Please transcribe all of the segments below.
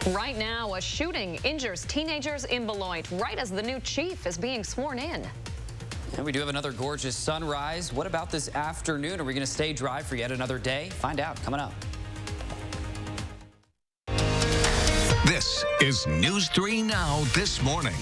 Right now, a shooting injures teenagers in Beloit right as the new chief is being sworn in. And we do have another gorgeous sunrise. What about this afternoon? Are we going to stay dry for yet another day? Find out coming up. This is News 3 Now this morning.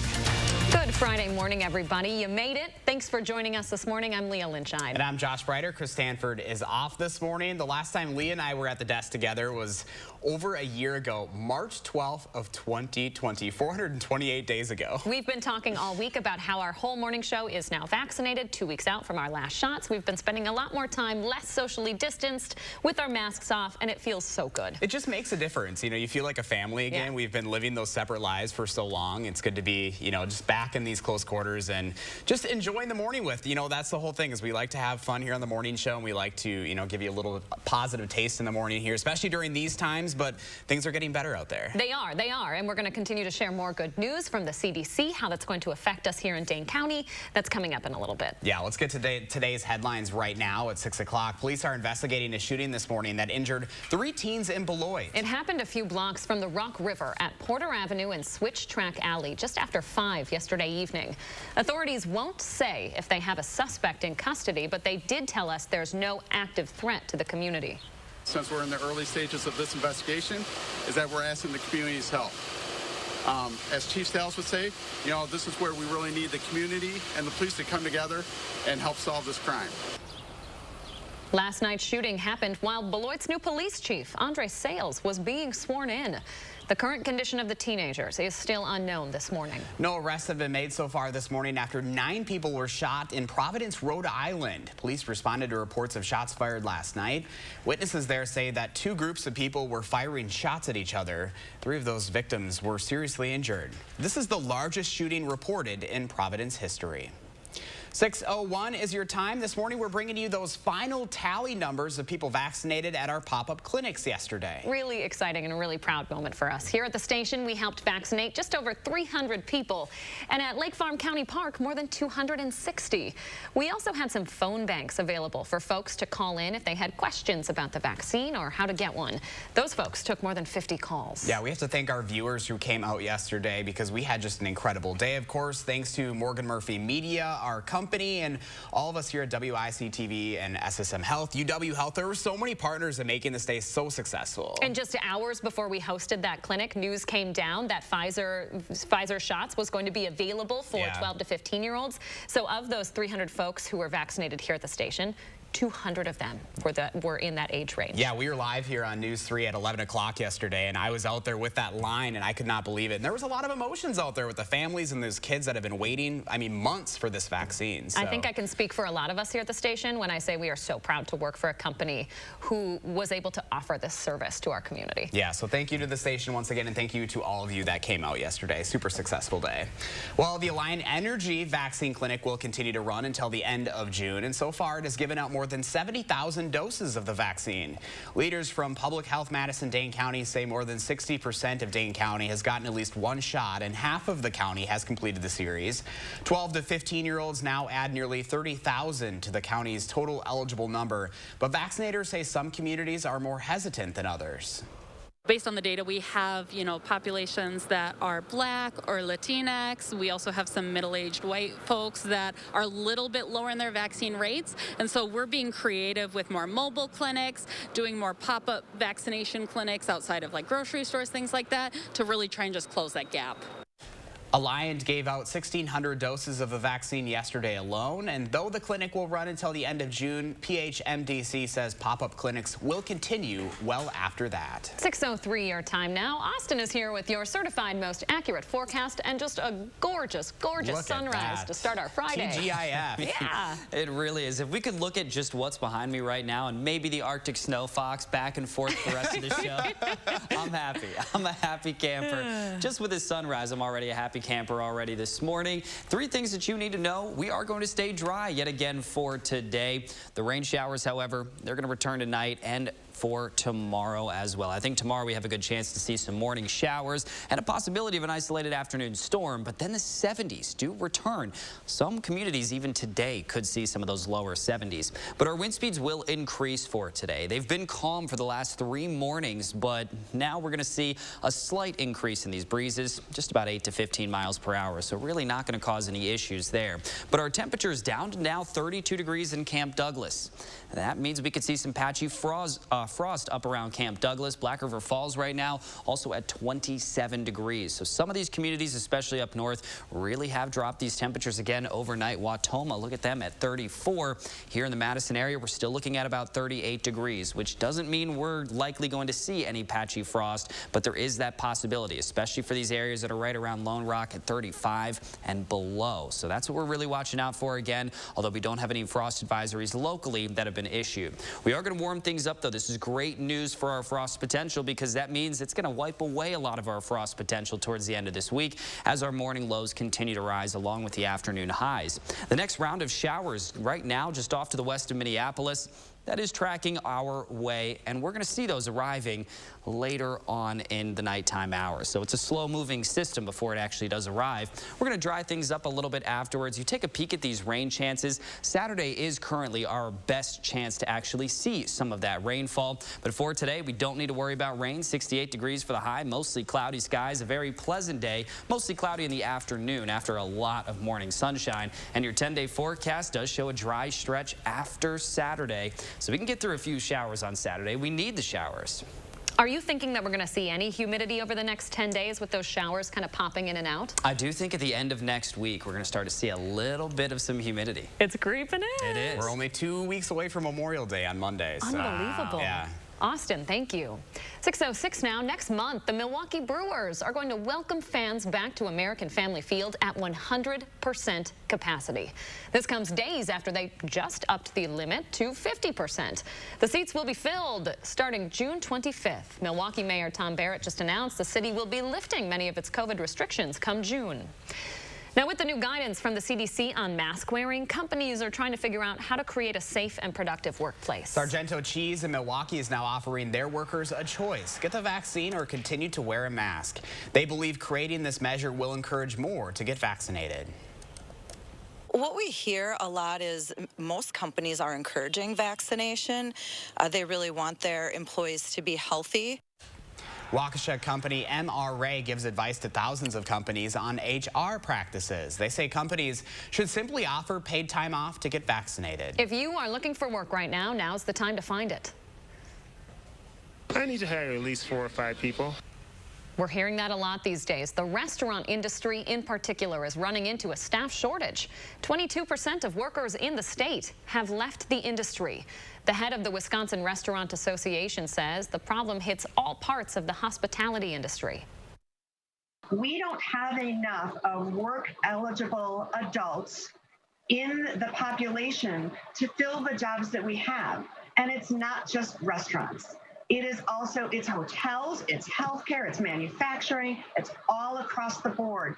Good Friday morning, everybody. You made it. Thanks for joining us this morning. I'm Leah Lynchine. And I'm Josh Breiter. Chris Stanford is off this morning. The last time Leah and I were at the desk together was over a year ago, March 12th of 2020, 428 days ago. We've been talking all week about how our whole morning show is now vaccinated, 2 weeks out from our last shots. We've been spending a lot more time less socially distanced with our masks off, and it feels so good. It just makes a difference. You know, you feel like a family again. Yeah. We've been living those separate lives for so long. It's good to be, you know, just back in these close quarters and just enjoying the morning with, you know, that's the whole thing is we like to have fun here on the morning show, and we like to, you know, give you a little positive taste in the morning here, especially during these times, but things are getting better out there. They are, and we're going to continue to share more good news from the CDC, how that's going to affect us here in Dane County. That's coming up in a little bit. Yeah, let's get to today's headlines right now at 6 o'clock. Police are investigating a shooting this morning that injured 3 teens in Beloit. It happened a few blocks from the Rock River at Porter Avenue and Switch Track Alley just after 5 yesterday evening. Authorities won't say if they have a suspect in custody, but they did tell us there's no active threat to the community. Since we're in the early stages of this investigation, is that we're asking the community's help. As Chief Stiles would say, you know, this is where we really need the community and the police to come together and help solve this crime. Last night's shooting happened while Beloit's new police chief, Andre Sales, was being sworn in. The current condition of the teenagers is still unknown this morning. No arrests have been made so far this morning after 9 people were shot in Providence, Rhode Island. Police responded to reports of shots fired last night. Witnesses there say that 2 groups of people were firing shots at each other. 3 of those victims were seriously injured. This is the largest shooting reported in Providence history. 6:01 is your time. This morning, we're bringing you those final tally numbers of people vaccinated at our pop-up clinics yesterday. Really exciting and a really proud moment for us. Here at the station, we helped vaccinate just over 300 people. And at Lake Farm County Park, more than 260. We also had some phone banks available for folks to call in if they had questions about the vaccine or how to get one. Those folks took more than 50 calls. Yeah, we have to thank our viewers who came out yesterday because we had just an incredible day. Of course, thanks to Morgan Murphy Media, our company, and all of us here at WIC-TV and SSM Health, UW Health. There were so many partners in making this day so successful. And just hours before we hosted that clinic, news came down that Pfizer shots was going to be available for 12 to 15-year-olds. So of those 300 folks who were vaccinated here at the station, 200 of them were in that age range. Yeah, we were live here on News 3 at 11 o'clock yesterday, and I was out there with that line, and I could not believe it. And there was a lot of emotions out there with the families and those kids that have been waiting, I mean, months for this vaccine. So. I think I can speak for a lot of us here at the station when I say we are so proud to work for a company who was able to offer this service to our community. Yeah, so thank you to the station once again, and thank you to all of you that came out yesterday. Super successful day. Well, the Alliant Energy Vaccine Clinic will continue to run until the end of June, and so far it has given out more than 70,000 doses of the vaccine. Leaders from Public Health Madison, Dane County say more than 60% of Dane County has gotten at least 1 shot, and half of the county has completed the series. 12 to 15-year-olds now add nearly 30,000 to the county's total eligible number, but vaccinators say some communities are more hesitant than others. Based on the data, we have, you know, populations that are Black or Latinx. We also have some middle-aged white folks that are a little bit lower in their vaccine rates. And so we're being creative with more mobile clinics, doing more pop-up vaccination clinics outside of like grocery stores, things like that, to really try and just close that gap. Alliant gave out 1,600 doses of the vaccine yesterday alone, and though the clinic will run until the end of June, PHMDC says pop-up clinics will continue well after that. 6:03 your time now. Austin is here with your certified most accurate forecast and just a gorgeous, gorgeous sunrise to start our Friday. TGIF. Yeah. It really is. If we could look at just what's behind me right now and maybe the Arctic snow fox back and forth the rest of the show, I'm happy. I'm a happy camper. Just with this sunrise, I'm already a happy camper already this morning. 3 things that you need to know. We are going to stay dry yet again for today. The rain showers, however, they're going to return tonight and for tomorrow as well. I think tomorrow we have a good chance to see some morning showers and a possibility of an isolated afternoon storm, but then the 70s do return. Some communities even today could see some of those lower 70s. But our wind speeds will increase for today. They've been calm for the last 3 mornings, but now we're going to see a slight increase in these breezes, just about 8 to 15 miles per hour. So really not going to cause any issues there. But our temperatures down to now 32 degrees in Camp Douglas. That means we could see some patchy frost up around Camp Douglas. Black River Falls right now also at 27 degrees. So some of these communities, especially up north, really have dropped these temperatures again overnight. Wautoma, look at them at 34. Here in the Madison area, we're still looking at about 38 degrees, which doesn't mean we're likely going to see any patchy frost, but there is that possibility, especially for these areas that are right around Lone Rock at 35 and below. So that's what we're really watching out for again, although we don't have any frost advisories locally that have been issued. We are going to warm things up, though. This is great news for our frost potential because that means it's going to wipe away a lot of our frost potential towards the end of this week as our morning lows continue to rise along with the afternoon highs. The next round of showers right now just off to the west of Minneapolis. That is tracking our way, and we're going to see those arriving later on in the nighttime hours. So it's a slow-moving system before it actually does arrive. We're going to dry things up a little bit afterwards. You take a peek at these rain chances. Saturday is currently our best chance to actually see some of that rainfall. But for today, we don't need to worry about rain. 68 degrees for the high, mostly cloudy skies, a very pleasant day, mostly cloudy in the afternoon after a lot of morning sunshine. And your 10-day forecast does show a dry stretch after Saturday. So we can get through a few showers on Saturday. We need the showers. Are you thinking that we're going to see any humidity over the next 10 days with those showers kind of popping in and out? I do think at the end of next week, we're going to start to see a little bit of some humidity. It's creeping in. It is. We're only 2 weeks away from Memorial Day on Monday. So. Unbelievable. Yeah. Austin, thank you. 6:06 now. Next month, the Milwaukee Brewers are going to welcome fans back to American Family Field at 100% capacity. This comes days after they just upped the limit to 50%. The seats will be filled starting June 25th. Milwaukee Mayor Tom Barrett just announced the city will be lifting many of its COVID restrictions come June. Now, with the new guidance from the CDC on mask wearing, companies are trying to figure out how to create a safe and productive workplace. Sargento Cheese in Milwaukee is now offering their workers a choice: get the vaccine or continue to wear a mask. They believe creating this measure will encourage more to get vaccinated. What we hear a lot is most companies are encouraging vaccination. They really want their employees to be healthy. Waukesha company MRA gives advice to thousands of companies on HR practices. They say companies should simply offer paid time off to get vaccinated. If you are looking for work right now, now's the time to find it. I need to hire at least 4 or 5 people. We're hearing that a lot these days. The restaurant industry in particular is running into a staff shortage. 22% of workers in the state have left the industry. The head of the Wisconsin Restaurant Association says the problem hits all parts of the hospitality industry. We don't have enough of work-eligible adults in the population to fill the jobs that we have. And it's not just restaurants. It is also, it's hotels, it's healthcare, it's manufacturing, it's all across the board.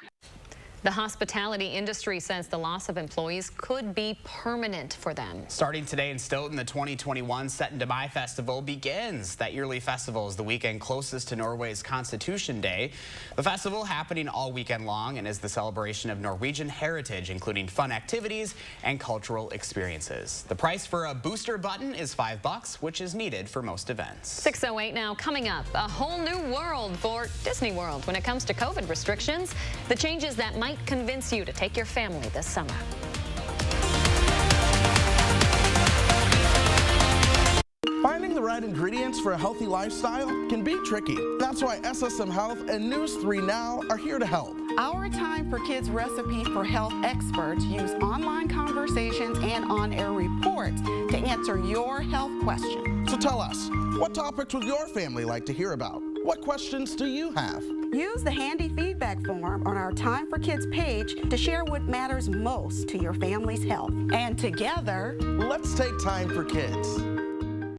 The hospitality industry says the loss of employees could be permanent for them. Starting today in Stoughton, the 2021 Set and Demai Festival begins. That yearly festival is the weekend closest to Norway's Constitution Day. The festival happening all weekend long and is the celebration of Norwegian heritage, including fun activities and cultural experiences. The price for a booster button is $5, which is needed for most events. 6:08 now. Coming up, a whole new world for Disney World when it comes to COVID restrictions. The changes that might convince you to take your family this summer. Finding the right ingredients for a healthy lifestyle can be tricky. That's why SSM Health and News 3 Now are here to help. Our Time for Kids recipe for health experts use online conversations and on-air reports to answer your health questions. So tell us, what topics would your family like to hear about? What questions do you have? Use the handy feedback form on our Time for Kids page to share what matters most to your family's health. And together, let's take time for kids.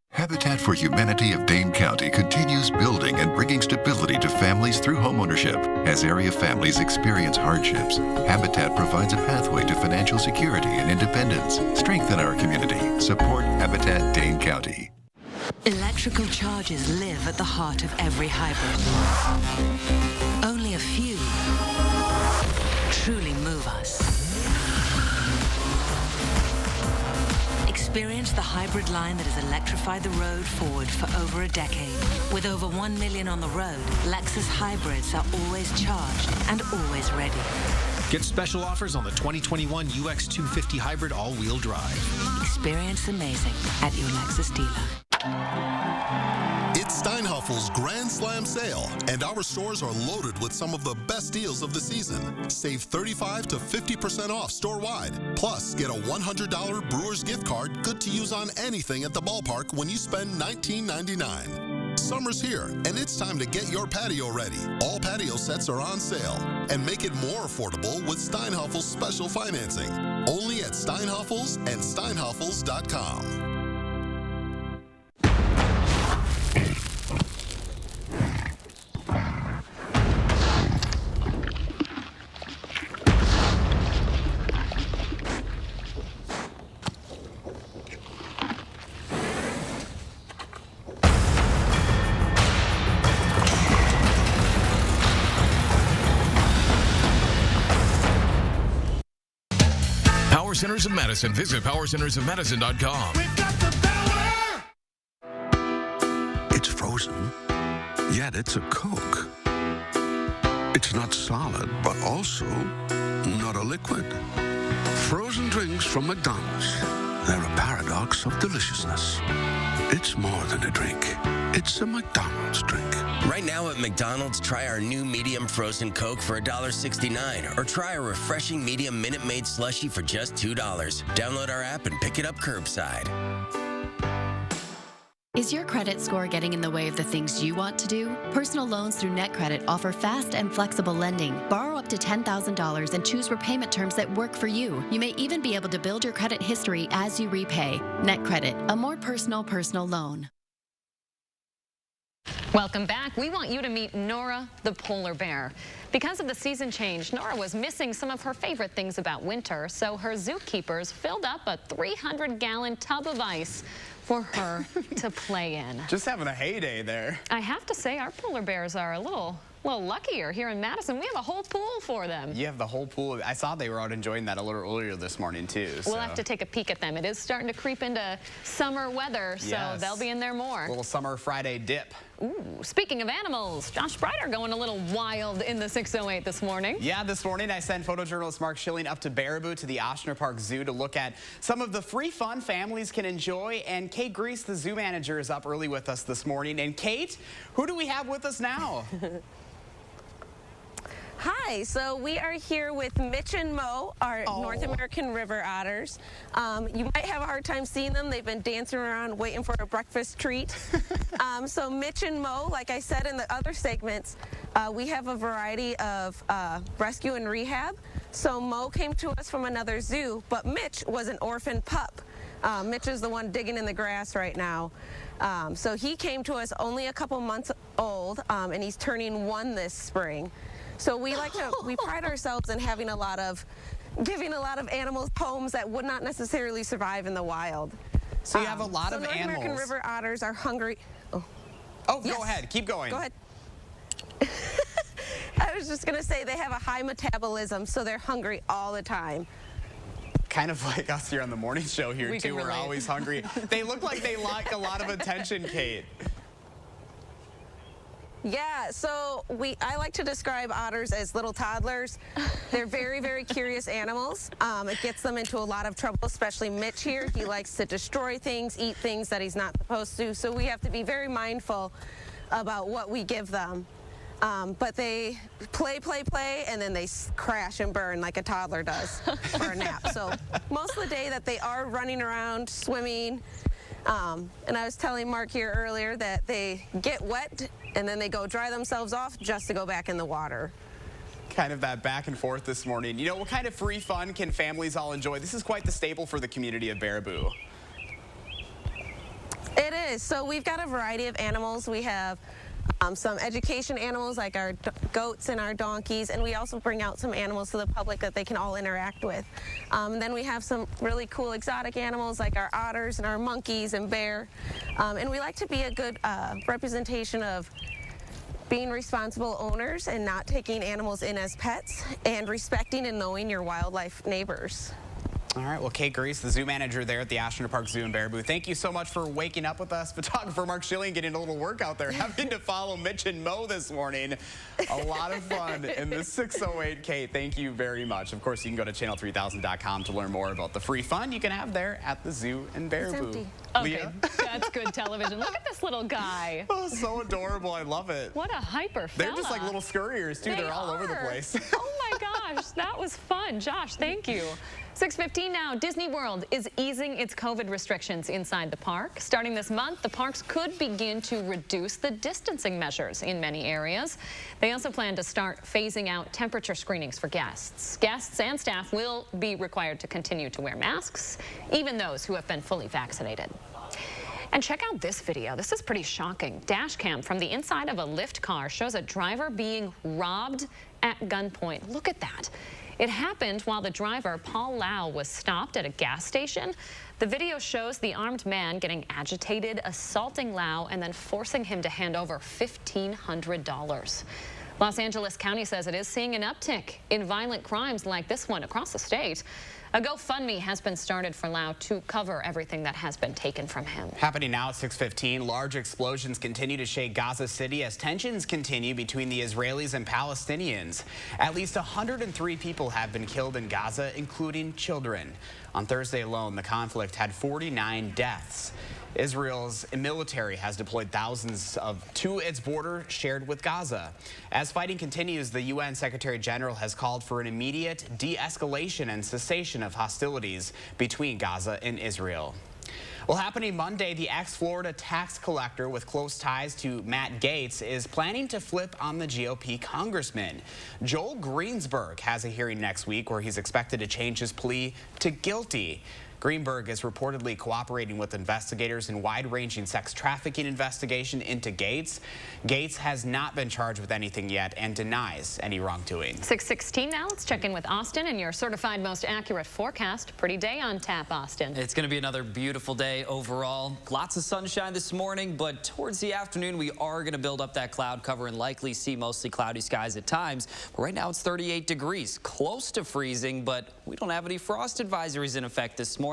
Habitat for Humanity of Dane County continues building and bringing stability to families through homeownership. As area families experience hardships, Habitat provides a pathway to financial security and independence. Strengthen our community. Support Habitat Dane County. Electrical charges live at the heart of every hybrid. Only a few truly move us. Experience the hybrid line that has electrified the road forward for over a decade. With over 1 million on the road, Lexus hybrids are always charged and always ready. Get special offers on the 2021 UX 250 Hybrid all-wheel drive. Experience amazing at your Lexus dealer. It's Steinhaffel's Grand Slam sale, and our stores are loaded with some of the best deals of the season. Save 35 to 50% off store-wide. Plus, get a $100 Brewers gift card good to use on anything at the ballpark when you spend $19.99. Summer's here, and it's time to get your patio ready. All patio sets are on sale, and make it more affordable with Steinhaffel's special financing. Only at Steinhaffel's and Steinhaffels.com. Power Centers of Madison. Visit powercentersofmadison.com. We've got the power! It's frozen, yet it's a Coke. It's not solid, but also not a liquid. Frozen drinks from McDonald's. They're a paradox of deliciousness. It's more than a drink. It's a McDonald's drink. Right now at McDonald's, try our new medium frozen Coke for $1.69, or try a refreshing medium Minute Maid slushie for just $2. Download our app and pick it up curbside. Is your credit score getting in the way of the things you want to do? Personal loans through NetCredit offer fast and flexible lending. Borrow up to $10,000 and choose repayment terms that work for you. You may even be able to build your credit history as you repay. NetCredit, a more personal loan. Welcome back. We want you to meet Nora the polar bear. Because of the season change, Nora was missing some of her favorite things about winter, so her zookeepers filled up a 300-gallon tub of ice for her to play in. Just having a heyday there. I have to say, our polar bears are a little luckier here in Madison. We have a whole pool for them. You have the whole pool. I saw they were out enjoying that a little earlier this morning, too. We'll have to take a peek at them. It is starting to creep into summer weather, so yes, they'll be in there more. A little summer Friday dip. Ooh, speaking of animals, Josh Breider going a little wild in the 608 this morning. Yeah, this morning I sent photojournalist Mark Schilling up to Baraboo to the Oshner Park Zoo to look at some of the free fun families can enjoy. And Kate Grease, the zoo manager, is up early with us this morning. And Kate, who do we have with us now? Hi, so we are here with Mitch and Mo, our North American river otters. You might have a hard time seeing them. They've been dancing around waiting for a breakfast treat. So Mitch and Mo, like I said in the other segments, we have a variety of rescue and rehab. So Mo came to us from another zoo, but Mitch was an orphan pup. Mitch is the one digging in the grass right now. So he came to us only a couple months old, and he's turning 1 this spring. So we pride ourselves in giving a lot of animals homes that would not necessarily survive in the wild. So you have a lot of North animals. American river otters are hungry. Oh, yes. Go ahead. Keep going. Go ahead. I was just going to say they have a high metabolism, so they're hungry all the time. Kind of like us here on the morning show here, too. We're always hungry. They look like they like a lot of attention, Kate. Yeah, so I like to describe otters as little toddlers. They're very, very curious animals. It gets them into a lot of trouble, especially Mitch here. He likes to destroy things, eat things that he's not supposed to, so we have to be very mindful about what we give them. But they play, and then they crash and burn like a toddler does for a nap. So most of the day that they are running around, swimming, and I was telling Mark here earlier that they get wet and then they go dry themselves off just to go back in the water. Kind of that back and forth this morning. You know, what kind of free fun can families all enjoy? This is quite the staple for the community of Baraboo. It is. So we've got a variety of animals. We have Some education animals like our goats and our donkeys, and we also bring out some animals to the public that they can all interact with. Then we have some really cool exotic animals like our otters and our monkeys and bear. And we like to be a good representation of being responsible owners and not taking animals in as pets, and respecting and knowing your wildlife neighbors. All right, well, Kate Grease, the zoo manager there at the Ashland Park Zoo in Baraboo, thank you so much for waking up with us. Photographer Mark Schilling getting a little workout there, having to follow Mitch and Mo this morning. A lot of fun in the 608. Kate, thank you very much. Of course, you can go to channel3000.com to learn more about the free fun you can have there at the zoo in Baraboo. It's empty. Okay, Leah? That's good television. Look at this little guy. Oh, so adorable. I love it. What a hyper fella. They're just like little scurriers, too. They're all over the place. Oh, my gosh. That was fun. Josh, thank you. 6:15 now. Disney World is easing its COVID restrictions inside the park. Starting this month, the parks could begin to reduce the distancing measures in many areas. They also plan to start phasing out temperature screenings for guests. Guests and staff will be required to continue to wear masks, even those who have been fully vaccinated. And check out this video. This is pretty shocking. Dash cam from the inside of a Lyft car shows a driver being robbed at gunpoint. Look at that. It happened while the driver, Paul Lau, was stopped at a gas station. The video shows the armed man getting agitated, assaulting Lau, and then forcing him to hand over $1,500. Los Angeles County says it is seeing an uptick in violent crimes like this one across the state. A GoFundMe has been started for Lau to cover everything that has been taken from him. Happening now at 6:15, large explosions continue to shake Gaza City as tensions continue between the Israelis and Palestinians. At least 103 people have been killed in Gaza, including children. On Thursday alone, the conflict had 49 deaths. Israel's military has deployed thousands to its border shared with Gaza. As fighting continues, the UN Secretary General has called for an immediate de-escalation and cessation of hostilities between Gaza and Israel. Well, happening Monday, the ex-Florida tax collector with close ties to Matt Gaetz is planning to flip on the GOP congressman. Joel Greensburg has a hearing next week where he's expected to change his plea to guilty. Greenberg is reportedly cooperating with investigators in wide-ranging sex trafficking investigation into Gaetz. Gaetz has not been charged with anything yet and denies any wrongdoing. 6:16 now. Let's check in with Austin and your certified most accurate forecast. Pretty day on tap, Austin. It's going to be another beautiful day overall. Lots of sunshine this morning, but towards the afternoon, we are going to build up that cloud cover and likely see mostly cloudy skies at times. But right now, it's 38 degrees, close to freezing, but we don't have any frost advisories in effect this morning.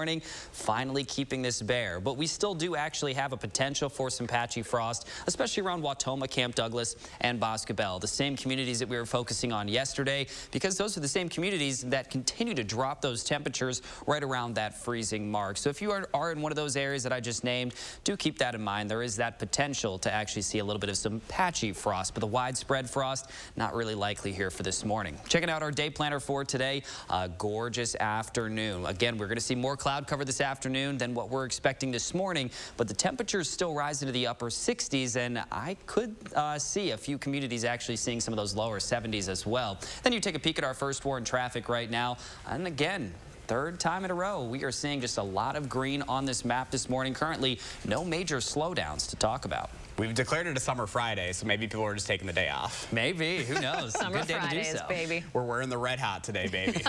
Finally keeping this bare, but we still do actually have a potential for some patchy frost, especially around Watoma, Camp Douglas, and Boscobel, the same communities that we were focusing on yesterday, because those are the same communities that continue to drop those temperatures right around that freezing mark. So if you are in one of those areas that I just named, do keep that in mind. There is that potential to actually see a little bit of some patchy frost, but the widespread frost, not really likely here for this morning. Checking out our day planner for today, a gorgeous afternoon. Again, we're going to see more cloud cover this afternoon than what we're expecting this morning, but the temperatures still rise into the upper 60s, and I could see a few communities actually seeing some of those lower 70s as well. Then you take a peek at our first warn traffic right now, and again, third time in a row, we are seeing just a lot of green on this map this morning. Currently, no major slowdowns to talk about. We've declared it a summer Friday, so maybe people are just taking the day off. Maybe. Who knows? Summer Good day Fridays, to do so. baby. We're wearing the red hat today, baby.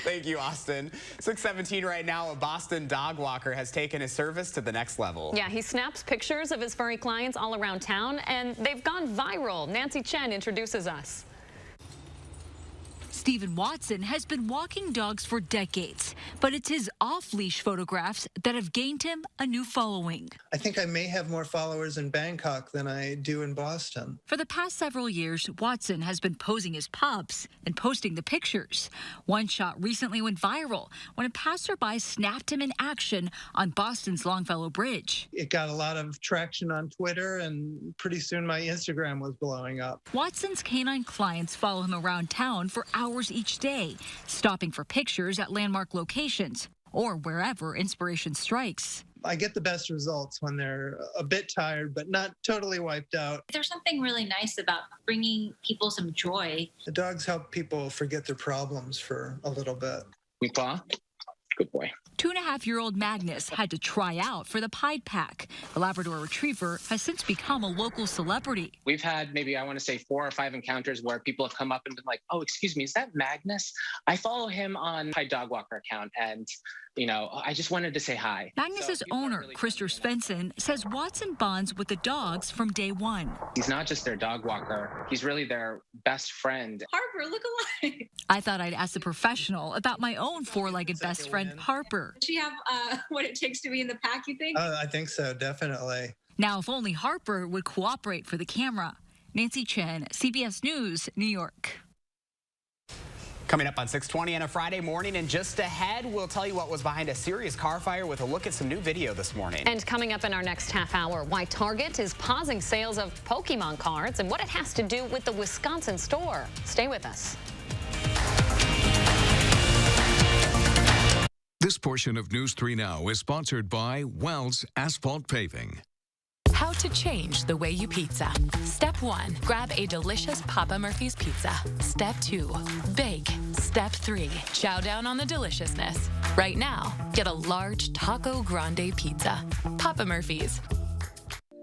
Thank you, Austin. 6:17 right now, a Boston dog walker has taken his service to the next level. Yeah, he snaps pictures of his furry clients all around town, and they've gone viral. Nancy Chen introduces us. Stephen Watson has been walking dogs for decades, but it's his off-leash photographs that have gained him a new following. I think I may have more followers in Bangkok than I do in Boston. For the past several years, Watson has been posing his pups and posting the pictures. One shot recently went viral when a passerby snapped him in action on Boston's Longfellow Bridge. It got a lot of traction on Twitter, and pretty soon my Instagram was blowing up. Watson's canine clients follow him around town for hours each day, stopping for pictures at landmark locations or wherever inspiration strikes. I get the best results when they're a bit tired, but not totally wiped out. There's something really nice about bringing people some joy. The dogs help people forget their problems for a little bit. Good boy. 2.5-year-old Magnus had to try out for the Pied Pack. The Labrador Retriever has since become a local celebrity. We've had maybe, I want to say, 4 or 5 encounters where people have come up and been like, oh, excuse me, is that Magnus? I follow him on my dog walker account, and you know, I just wanted to say hi. Magnus's owner, Krister Svensson, says Watson bonds with the dogs from day one. He's not just their dog walker. He's really their best friend. Harper, look alive. I thought I'd ask the professional about my own 4-legged best friend, Harper. Does she have what it takes to be in the pack, you think? I think so, definitely. Now, if only Harper would cooperate for the camera. Nancy Chen, CBS News, New York. Coming up on 6:20 on a Friday morning, and just ahead, we'll tell you what was behind a serious car fire with a look at some new video this morning. And coming up in our next half hour, why Target is pausing sales of Pokemon cards and what it has to do with the Wisconsin store. Stay with us. This portion of News 3 Now is sponsored by Wells Asphalt Paving. How to change the way you pizza. Step 1, grab a delicious Papa Murphy's pizza. Step 2, bake. Step 3, chow down on the deliciousness. Right now, get a large Taco Grande pizza. Papa Murphy's.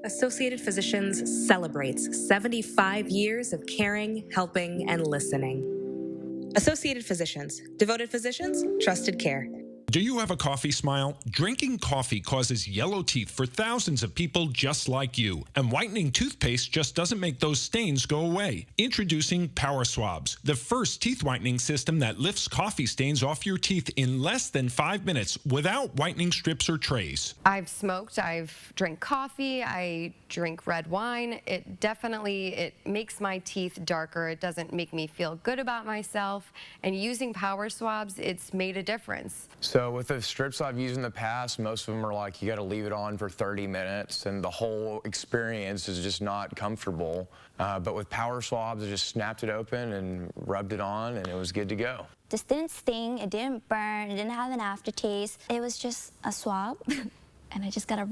Associated Physicians celebrates 75 years of caring, helping, and listening. Associated Physicians. Devoted physicians, trusted care. Do you have a coffee smile? Drinking coffee causes yellow teeth for thousands of people just like you. And whitening toothpaste just doesn't make those stains go away. Introducing Power Swabs, the first teeth whitening system that lifts coffee stains off your teeth in less than 5 minutes without whitening strips or trays. I've smoked, I've drank coffee, I drink red wine. It makes my teeth darker. It doesn't make me feel good about myself. And using Power Swabs, it's made a difference. So with the strips I've used in the past, most of them are like you got to leave it on for 30 minutes, and the whole experience is just not comfortable. But with Power Swabs, I just snapped it open and rubbed it on, and it was good to go. This didn't sting, it didn't burn, it didn't have an aftertaste. It was just a swab, and I just got to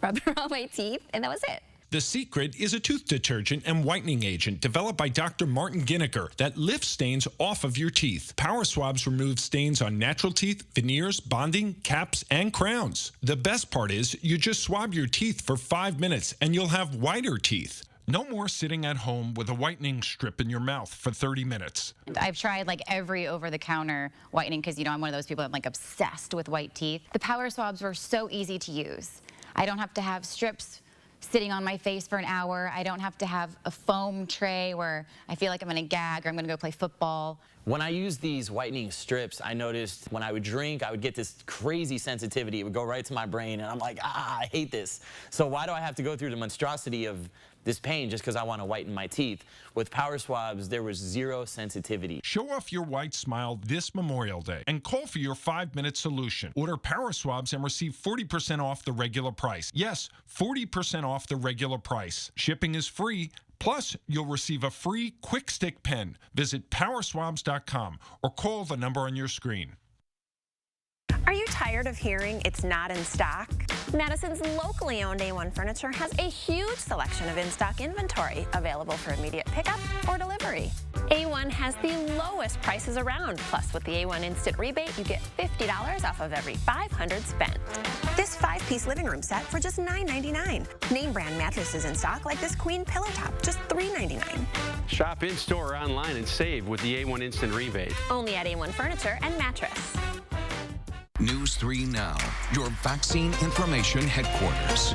rub it on my teeth, and that was it. The Secret is a tooth detergent and whitening agent developed by Dr. Martin Ginniker that lifts stains off of your teeth. Power Swabs remove stains on natural teeth, veneers, bonding, caps, and crowns. The best part is you just swab your teeth for 5 minutes and you'll have whiter teeth. No more sitting at home with a whitening strip in your mouth for 30 minutes. I've tried like every over-the-counter whitening because, you know, I'm one of those people I'm like obsessed with white teeth. The Power Swabs were so easy to use. I don't have to have strips sitting on my face for an hour. I don't have to have a foam tray where I feel like I'm gonna gag or I'm gonna go play football. When I use these whitening strips, I noticed when I would drink, I would get this crazy sensitivity. It would go right to my brain, and I'm like, I hate this. So why do I have to go through the monstrosity of this pain just because I want to whiten my teeth? With Power Swabs, there was 0 sensitivity. Show off your white smile this Memorial Day and call for your 5-minute solution. Order Power Swabs and receive 40% off the regular price. Yes, 40% off the regular price. Shipping is free. Plus, you'll receive a free Quick Stick pen. Visit powerswabs.com or call the number on your screen. Are you tired of hearing it's not in stock? Madison's locally owned A1 Furniture has a huge selection of in-stock inventory available for immediate pickup or delivery. A1 has the lowest prices around. Plus, with the A1 Instant Rebate, you get $50 off of every $500 spent. This 5-piece living room set for just $9.99. Name brand mattresses in stock like this Queen Pillow Top, just $3.99. Shop in-store or online and save with the A1 Instant Rebate. Only at A1 Furniture and Mattress. News 3 Now, your vaccine information headquarters.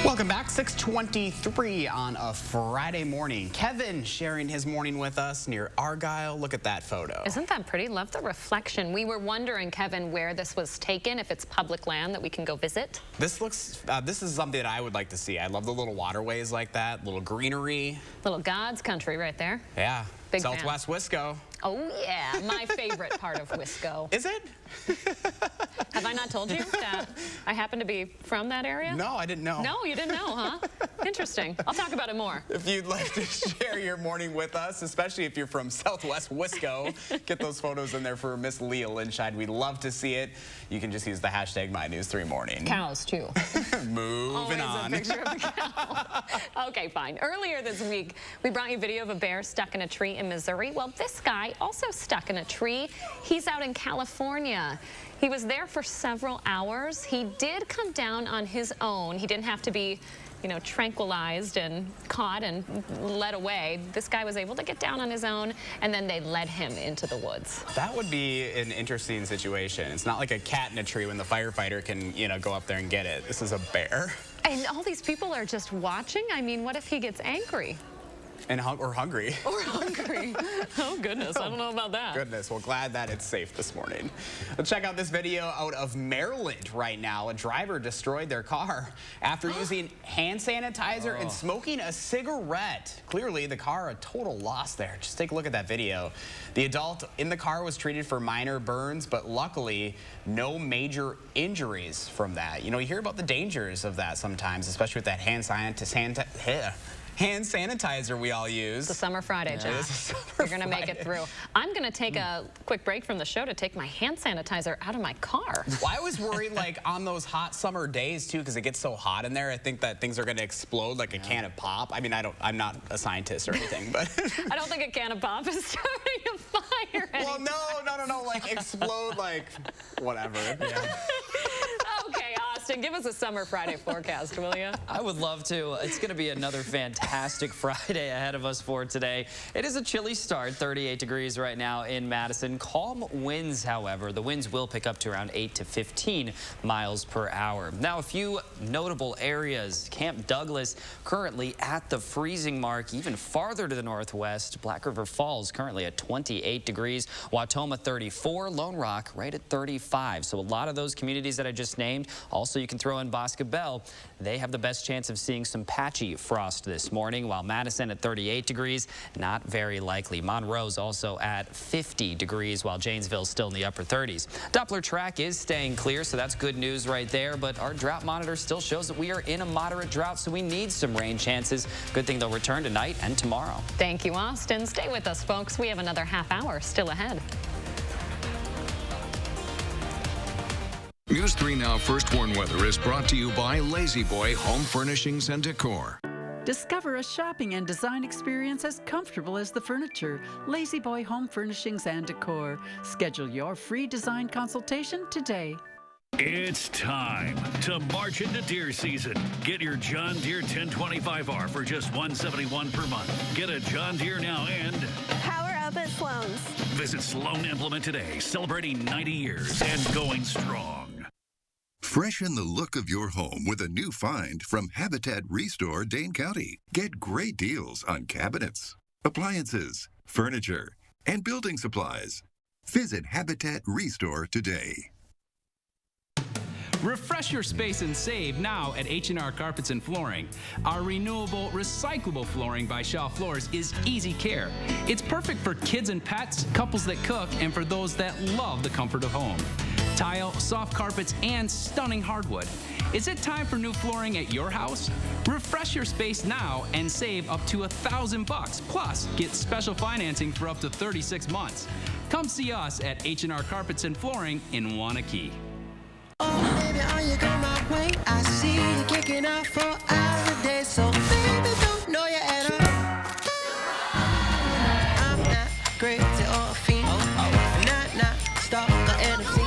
Welcome back, 6:23 on a Friday morning. Kevin sharing his morning with us near Argyle. Look at that photo. Isn't that pretty? Love the reflection. We were wondering, Kevin, where this was taken, if it's public land that we can go visit. This looks, this is something that I would like to see. I love the little waterways like that, little greenery. Little God's country right there. Yeah. Big Southwest Wisco. Oh, yeah. My favorite part of Wisco. Is it? Have I not told you that I happen to be from that area? No, I didn't know. No, you didn't know, huh? Interesting. I'll talk about it more. If you'd like to share your morning with us, especially if you're from Southwest Wisco, get those photos in there for Miss Leah Linscheid. We'd love to see it. You can just use the hashtag MyNews3Morning. Cows, too. Moving on. picture of the cow. Okay, fine. Earlier this week, we brought you video of a bear stuck in a tree in Missouri. Well, this guy also stuck in a tree. He's out in California. He was there for several hours. He did come down on his own. He didn't have to be, you know, tranquilized and caught and led away. This guy was able to get down on his own, and then they led him into the woods. That would be an interesting situation. It's not like a cat in a tree when the firefighter can, you know, go up there and get it. This is a bear. And all these people are just watching. I mean, what if he gets angry? And or hungry. Or hungry. Oh, goodness. I don't know about that. Goodness. Well, glad that it's safe this morning. Let's check out this video out of Maryland right now. A driver destroyed their car after using hand sanitizer and smoking a cigarette. Clearly, the car a total loss there. Just take a look at that video. The adult in the car was treated for minor burns, but luckily, no major injuries from that. You know, you hear about the dangers of that sometimes, especially with that hand sanitizer we all use. It's a summer Friday, Jack. You're going to make it through. I'm going to take a quick break from the show to take my hand sanitizer out of my car. Well, I was worried, like, on those hot summer days, too, because it gets so hot in there. I think that things are going to explode like a can of pop. I mean, I'm not a scientist or anything, but... I don't think a can of pop is starting a fire. Well, no, like, explode, like, whatever. Yeah. Okay, Austin, give us a summer Friday forecast, will you? I would love to. It's going to be another fantastic Friday ahead of us for today. It is a chilly start, 38 degrees right now in Madison. Calm winds, however. The winds will pick up to around 8 to 15 miles per hour. Now, a few notable areas. Camp Douglas currently at the freezing mark, even farther to the northwest. Black River Falls currently at 28 degrees. Watoma 34. Lone Rock right at 35. So a lot of those communities that I just named. Also, you can throw in Boscobel. They have the best chance of seeing some patchy frost this morning, while Madison at 38 degrees, not very likely. Monroe's also at 50 degrees, while Janesville's still in the upper 30s. Doppler track is staying clear, so that's good news right there, but our drought monitor still shows that we are in a moderate drought, so we need some rain chances. Good thing they'll return tonight and tomorrow. Thank you, Austin. Stay with us, folks. We have another half hour still ahead. News 3 Now First Warn Weather is brought to you by Lazy Boy Home Furnishings and Decor. Discover a shopping and design experience as comfortable as the furniture. Lazy Boy Home Furnishings and Decor. Schedule your free design consultation today. It's time to march into deer season. Get your John Deere 1025R for just $171 per month. Get a John Deere now and Power up at Sloan's. Visit Sloan Implement today, celebrating 90 years and going strong. Freshen the look of your home with a new find from Habitat Restore Dane County. Get great deals on cabinets, appliances, furniture, and building supplies. Visit Habitat Restore today. Refresh your space and save now at H&R Carpets and Flooring. Our renewable, recyclable flooring by Shaw Floors is easy care. It's perfect for kids and pets, couples that cook, and for those that love the comfort of home. Tile, soft carpets, and stunning hardwood. Is it time for new flooring at your house? Refresh your space now and save up to $1,000. Plus, get special financing for up to 36 months. Come see us at H&R Carpets and Flooring in Wanakee. Oh, baby, are you going my way? I see you kicking out 4 hours a day, so baby, don't know you're at all. I'm not crazy or a fiend. Not stalker NFC.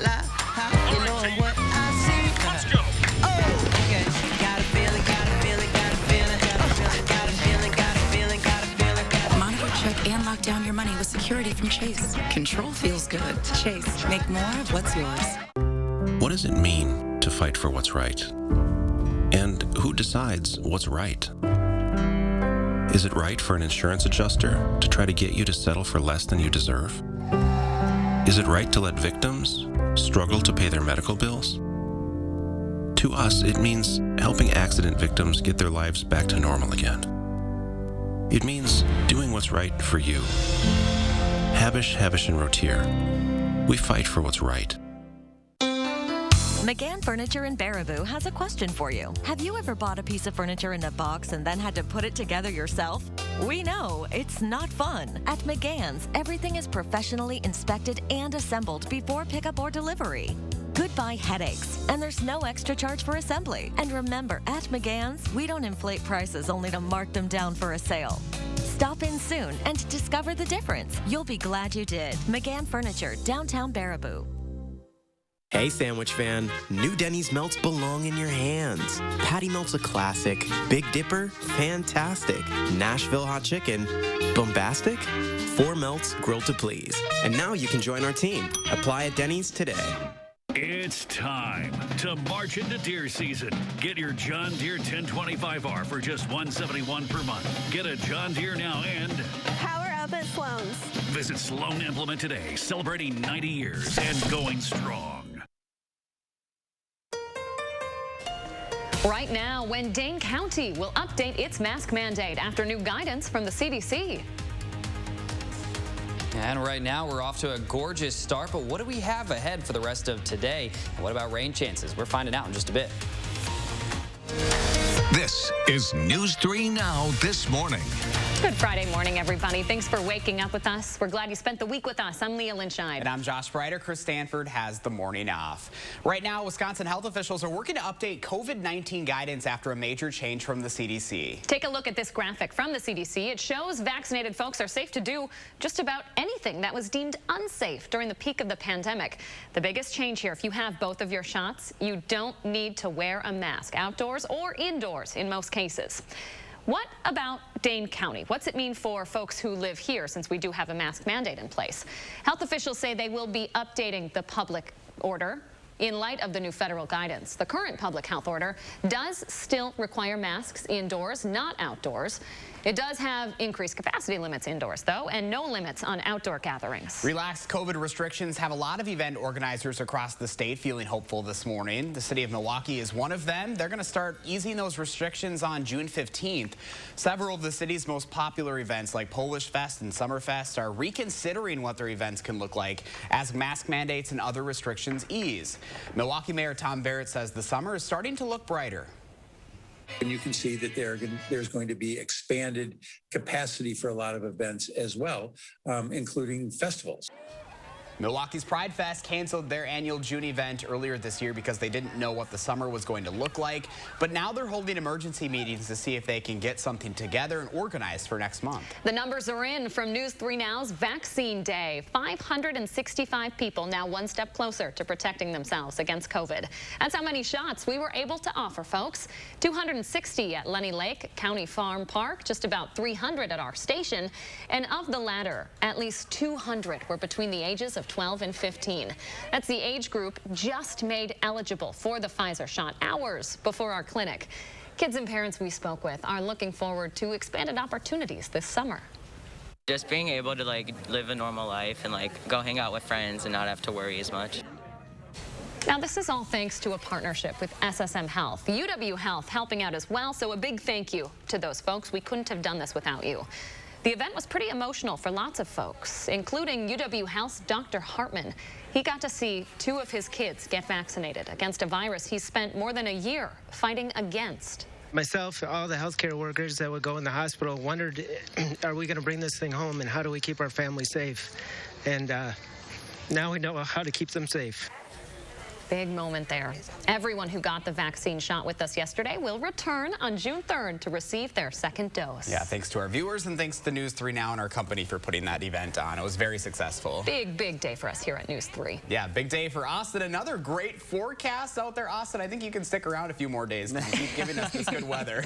La, how you know what I see? Let's go. Oh, okay. Got a feeling. Monitor, check, and lock down your money with security from Chase. Control feels good. Chase, make more of what's yours. What does it mean to fight for what's right? And who decides what's right? Is it right for an insurance adjuster to try to get you to settle for less than you deserve? Is it right to let victims struggle to pay their medical bills? To us, it means helping accident victims get their lives back to normal again. It means doing what's right for you. Habish, and Rotier. We fight for what's right. McGann Furniture in Baraboo has a question for you. Have you ever bought a piece of furniture in a box and then had to put it together yourself? We know it's not fun. At McGann's, everything is professionally inspected and assembled before pickup or delivery. Goodbye headaches. And there's no extra charge for assembly. And remember, at McGann's, we don't inflate prices only to mark them down for a sale. Stop in soon and discover the difference. You'll be glad you did. McGann Furniture, downtown Baraboo. Hey sandwich fan, new Denny's melts belong in your hands. Patty melt's a classic. Big Dipper, fantastic. Nashville hot chicken, bombastic. 4 melts, grilled to please. And now you can join our team. Apply at Denny's today. It's time to march into deer season. Get your John Deere 1025R for just $171 per month. Get a John Deere now and Power up at Sloan's. visit Sloan Implement today, celebrating 90 years and going strong. Right now, when Dane County will update its mask mandate after new guidance from the CDC. And right now, we're off to a gorgeous start, but what do we have ahead for the rest of today? And what about rain chances? We're finding out in just a bit. This is News 3 Now this morning. Good Friday morning, everybody. Thanks for waking up with us. We're glad you spent the week with us. I'm Leah Lynchide. And I'm Josh Breider. Chris Stanford has the morning off. Right now, Wisconsin health officials are working to update COVID-19 guidance after a major change from the CDC. Take a look at this graphic from the CDC. It shows vaccinated folks are safe to do just about anything that was deemed unsafe during the peak of the pandemic. The biggest change here, if you have both of your shots, you don't need to wear a mask outdoors or indoors in most cases. What about Dane County? What's it mean for folks who live here, since we do have a mask mandate in place? Health officials say they will be updating the public order in light of the new federal guidance. The current public health order does still require masks indoors, not outdoors. It does have increased capacity limits indoors, though, and no limits on outdoor gatherings. Relaxed COVID restrictions have a lot of event organizers across the state feeling hopeful this morning. The city of Milwaukee is one of them. They're going to start easing those restrictions on June 15th. Several of the city's most popular events like Polish Fest and Summerfest are reconsidering what their events can look like as mask mandates and other restrictions ease. Milwaukee Mayor Tom Barrett says the summer is starting to look brighter. And you can see that there's going to be expanded capacity for a lot of events as well, including festivals. Milwaukee's Pride Fest canceled their annual June event earlier this year because they didn't know what the summer was going to look like. But now they're holding emergency meetings to see if they can get something together and organized for next month. The numbers are in from News 3 Now's Vaccine Day. 565 people now one step closer to protecting themselves against COVID. That's how many shots we were able to offer, folks. 260 at Lenny Lake County Farm Park, just about 300 at our station. And of the latter, at least 200 were between the ages of 12 and 15. That's the age group just made eligible for the Pfizer shot hours before our clinic. Kids and parents we spoke with are looking forward to expanded opportunities this summer. Just being able to live a normal life and go hang out with friends and not have to worry as much. Now, this is all thanks to a partnership with SSM Health. UW Health helping out as well, so a big thank you to those folks. We couldn't have done this without you. The event was pretty emotional for lots of folks, including UW Health's Dr. Hartman. He got to see 2 of his kids get vaccinated against a virus he spent more than a year fighting against. Myself, all the healthcare workers that would go in the hospital wondered, are we going to bring this thing home, and how do we keep our family safe? And now we know how to keep them safe. Big moment there. Everyone who got the vaccine shot with us yesterday will return on June 3rd to receive their second dose. Yeah, thanks to our viewers and thanks to News 3 Now and our company for putting that event on. It was very successful. Big, big day for us here at News 3. Yeah, big day for Austin. Another great forecast out there, Austin. I think you can stick around a few more days and keep giving us this good weather.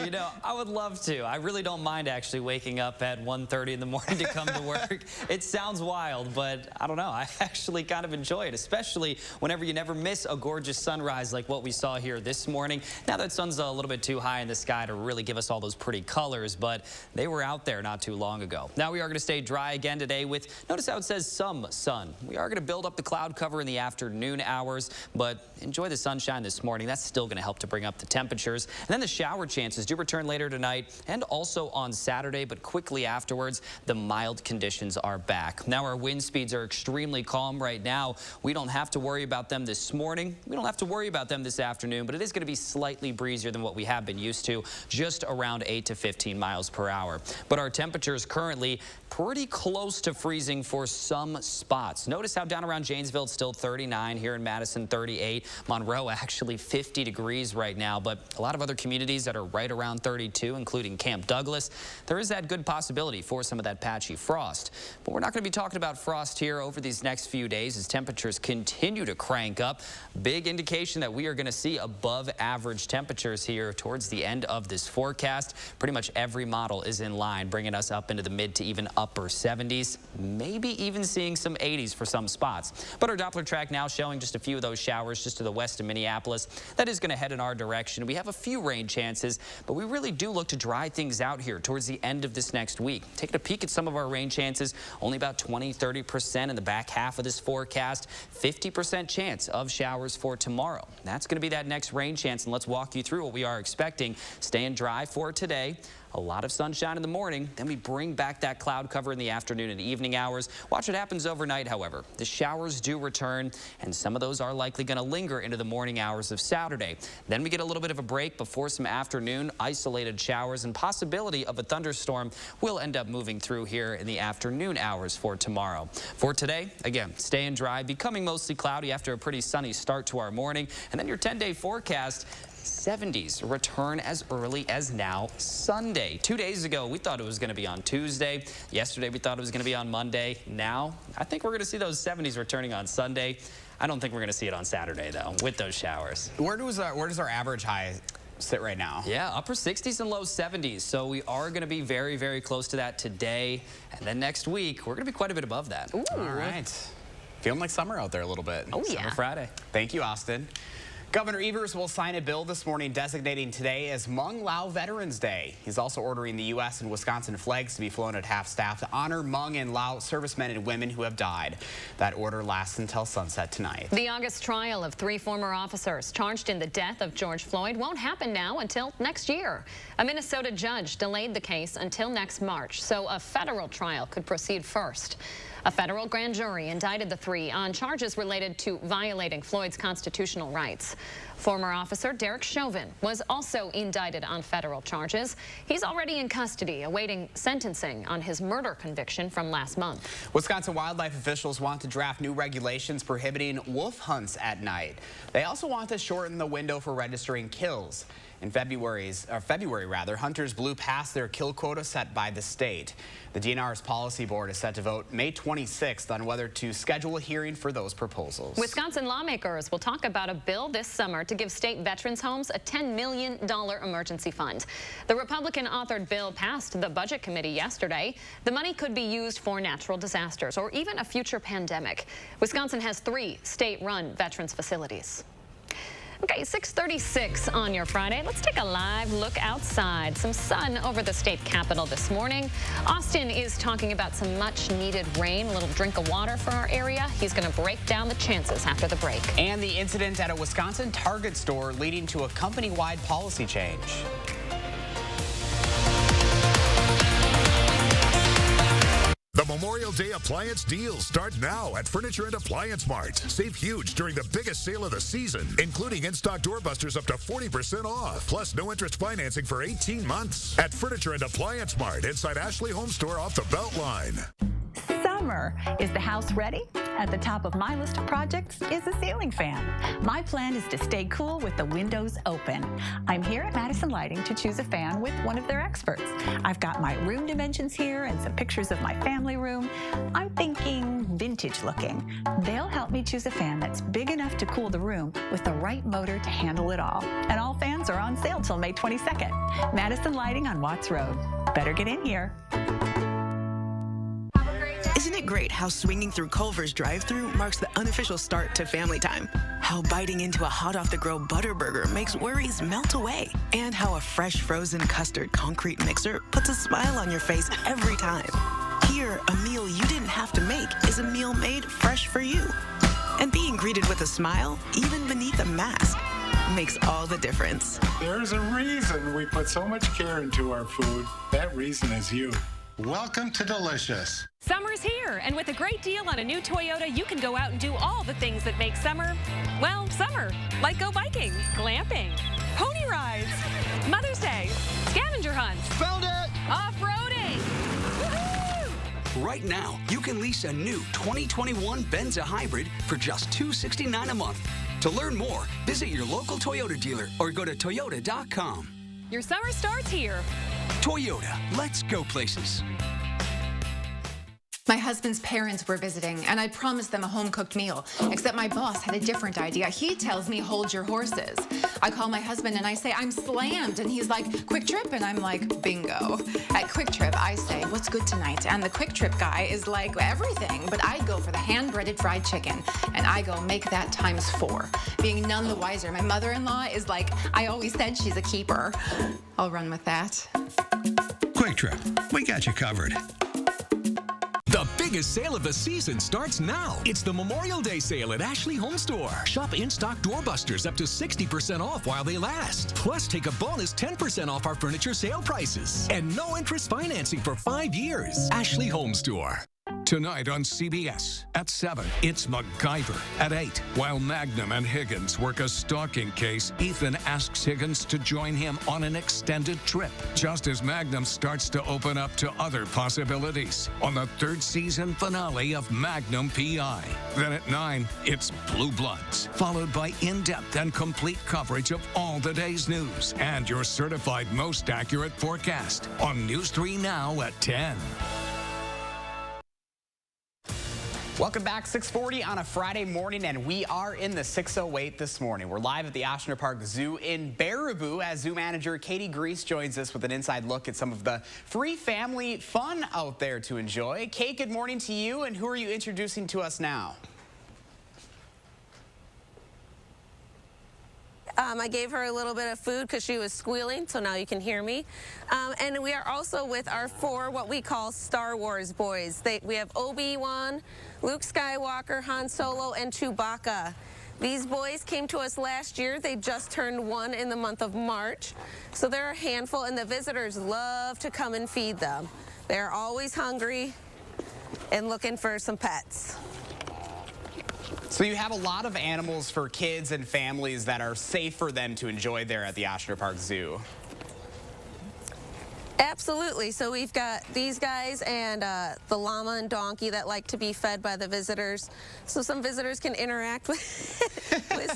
You know, I would love to. I really don't mind actually waking up at 1:30 in the morning to come to work. It sounds wild, but I don't know. I actually kind of enjoy it, especially whenever you never miss a gorgeous sunrise like what we saw here this morning. Now that sun's a little bit too high in the sky to really give us all those pretty colors, but they were out there not too long ago. Now we are going to stay dry again today with, notice how it says some sun. We are going to build up the cloud cover in the afternoon hours, but enjoy the sunshine this morning. That's still going to help to bring up the temperatures. And then the shower chances do return later tonight and also on Saturday, but quickly afterwards, the mild conditions are back. Now our wind speeds are extremely calm right now. We don't have to worry about about them this morning. We don't have to worry about them this afternoon, but it is going to be slightly breezier than what we have been used to, just around 8 to 15 miles per hour. But our temperatures currently pretty close to freezing for some spots. Notice how down around Janesville it's still 39, here in Madison 38, Monroe actually 50 degrees right now, but a lot of other communities that are right around 32, including Camp Douglas. There is that good possibility for some of that patchy frost. But we're not going to be talking about frost here over these next few days as temperatures continue to crank up. Big indication that we are going to see above average temperatures here towards the end of this forecast. Pretty much every model is in line, bringing us up into the mid to even upper 70s, maybe even seeing some 80s for some spots. But our Doppler track now showing just a few of those showers just to the west of Minneapolis. That is going to head in our direction. We have a few rain chances, but we really do look to dry things out here towards the end of this next week. Taking a peek at some of our rain chances, only about 20-30% in the back half of this forecast, 50% chance of showers for tomorrow. That's going to be that next rain chance, and let's walk you through what we are expecting. Staying dry for today. A lot of sunshine in the morning, then we bring back that cloud cover in the afternoon and evening hours. Watch what happens overnight, however. The showers do return, and some of those are likely going to linger into the morning hours of Saturday. Then we get a little bit of a break before some afternoon isolated showers, and possibility of a thunderstorm will end up moving through here in the afternoon hours for tomorrow. For today, again, staying dry, becoming mostly cloudy after a pretty sunny start to our morning. And then your 10-day forecast, 70s return as early as now Sunday. 2 days ago, we thought it was going to be on Tuesday. Yesterday, we thought it was going to be on Monday. Now, I think we're going to see those 70s returning on Sunday. I don't think we're going to see it on Saturday, though, with those showers. Where does our average high sit right now? Yeah, upper 60s and low 70s. So we are going to be very, very close to that today. And then next week, we're going to be quite a bit above that. Ooh. All right. Feeling like summer out there a little bit. Oh, yeah. Summer Friday. Thank you, Austin. Governor Evers will sign a bill this morning designating today as Hmong Lao Veterans Day. He's also ordering the U.S. and Wisconsin flags to be flown at half-staff to honor Hmong and Lao servicemen and women who have died. That order lasts until sunset tonight. The August trial of 3 former officers charged in the death of George Floyd won't happen now until next year. A Minnesota judge delayed the case until next March, so a federal trial could proceed first. A federal grand jury indicted the 3 on charges related to violating Floyd's constitutional rights. Former officer Derek Chauvin was also indicted on federal charges. He's already in custody, awaiting sentencing on his murder conviction from last month. Wisconsin wildlife officials want to draft new regulations prohibiting wolf hunts at night. They also want to shorten the window for registering kills. In February, hunters blew past their kill quota set by the state. The DNR's policy board is set to vote May 26th on whether to schedule a hearing for those proposals. Wisconsin lawmakers will talk about a bill this summer to give state veterans homes a $10 million emergency fund. The Republican-authored bill passed the Budget Committee yesterday. The money could be used for natural disasters or even a future pandemic. Wisconsin has 3 state-run veterans facilities. Okay, 6:36 on your Friday. Let's take a live look outside. Some sun over the state capitol this morning. Austin is talking about some much-needed rain, a little drink of water for our area. He's going to break down the chances after the break. And the incident at a Wisconsin Target store leading to a company-wide policy change. The Memorial Day appliance deals start now at Furniture and Appliance Mart. Save huge during the biggest sale of the season, including in-stock doorbusters up to 40% off, plus no interest financing for 18 months. At Furniture and Appliance Mart inside Ashley Home Store off the Beltline. Summer. Is the house ready? At the top of my list of projects is a ceiling fan. My plan is to stay cool with the windows open. I'm here at Madison Lighting to choose a fan with one of their experts. I've got my room dimensions here and some pictures of my family room. I'm thinking vintage looking. They'll help me choose a fan that's big enough to cool the room with the right motor to handle it all. And all fans are on sale till May 22nd. Madison Lighting on Watts Road. Better get in here. Isn't it great how swinging through Culver's drive-thru marks the unofficial start to family time? How biting into a hot-off-the-grill Butterburger makes worries melt away? And how a fresh frozen custard concrete mixer puts a smile on your face every time? Here, a meal you didn't have to make is a meal made fresh for you. And being greeted with a smile, even beneath a mask, makes all the difference. There's a reason we put so much care into our food. That reason is you. Welcome to Delicious. Summer's here, and with a great deal on a new Toyota, you can go out and do all the things that make summer, well, summer. Like go biking, glamping, pony rides, Mother's Day, scavenger hunts. Found it! Off-roading. Woohoo! Right now, you can lease a new 2021 Benza Hybrid for just $269 a month. To learn more, visit your local Toyota dealer or go to toyota.com. Your summer starts here. Toyota, let's go places. My husband's parents were visiting, and I promised them a home-cooked meal, except my boss had a different idea. He tells me, hold your horses. I call my husband and I say, I'm slammed, and he's like, Quick Trip, and I'm like, bingo. At Quick Trip, I say, what's good tonight? And the Quick Trip guy is like, everything, but I go for the hand-breaded fried chicken, and I go, make that ×4. Being none the wiser, my mother-in-law is like, I always said she's a keeper. I'll run with that. Quick Trip, we got you covered. The biggest sale of the season starts now. It's the Memorial Day sale at Ashley Home Store. Shop in-stock doorbusters up to 60% off while they last. Plus, take a bonus 10% off our furniture sale prices. And no interest financing for 5 years. Ashley Home Store. Tonight on CBS at 7, it's MacGyver. At 8, while Magnum and Higgins work a stalking case, Ethan asks Higgins to join him on an extended trip, just as Magnum starts to open up to other possibilities on the 3rd season finale of Magnum P.I. Then at 9, it's Blue Bloods, followed by in-depth and complete coverage of all the day's news and your certified most accurate forecast on News 3 Now at 10. Welcome back, 6:40 on a Friday morning, and we are in the 608 this morning. We're live at the Oshner Park Zoo in Baraboo as zoo manager Katie Grease joins us with an inside look at some of the free family fun out there to enjoy. Kate, good morning to you, and who are you introducing to us now? I gave her a little bit of food because she was squealing, so now you can hear me. And we are also with our 4 what we call Star Wars boys. We have Obi-Wan, Luke Skywalker, Han Solo, and Chewbacca. These boys came to us last year. They just turned 1 in the month of March. So they're a handful, and the visitors love to come and feed them. They're always hungry and looking for some pets. So you have a lot of animals for kids and families that are safe for them to enjoy there at the Oshner Park Zoo. Absolutely. So we've got these guys and the llama and donkey that like to be fed by the visitors. So some visitors can interact with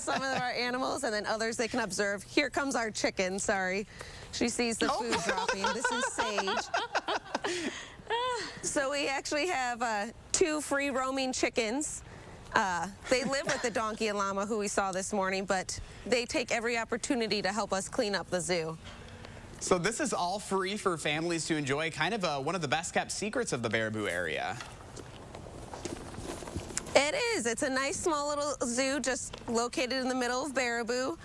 some of our animals, and then others they can observe. Here comes our chicken. Sorry. She sees the food dropping. This is Sage. So we actually have 2 free roaming chickens. They live with the donkey and llama who we saw this morning, but they take every opportunity to help us clean up the zoo. So this is all free for families to enjoy, kind of one of the best kept secrets of the Baraboo area. It is. It's a nice small little zoo just located in the middle of Baraboo.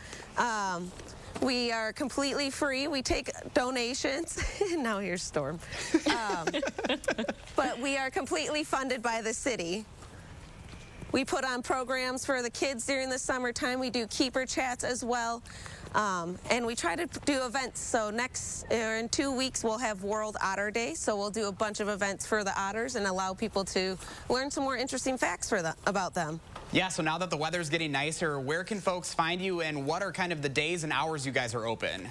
We are completely free. We take donations. Now here's Storm. But we are completely funded by the city. We put on programs for the kids during the summertime. We do keeper chats as well. And we try to do events. So in 2 weeks, we'll have World Otter Day. So we'll do a bunch of events for the otters and allow people to learn some more interesting facts about them. Yeah, so now that the weather's getting nicer, where can folks find you, and what are kind of the days and hours you guys are open?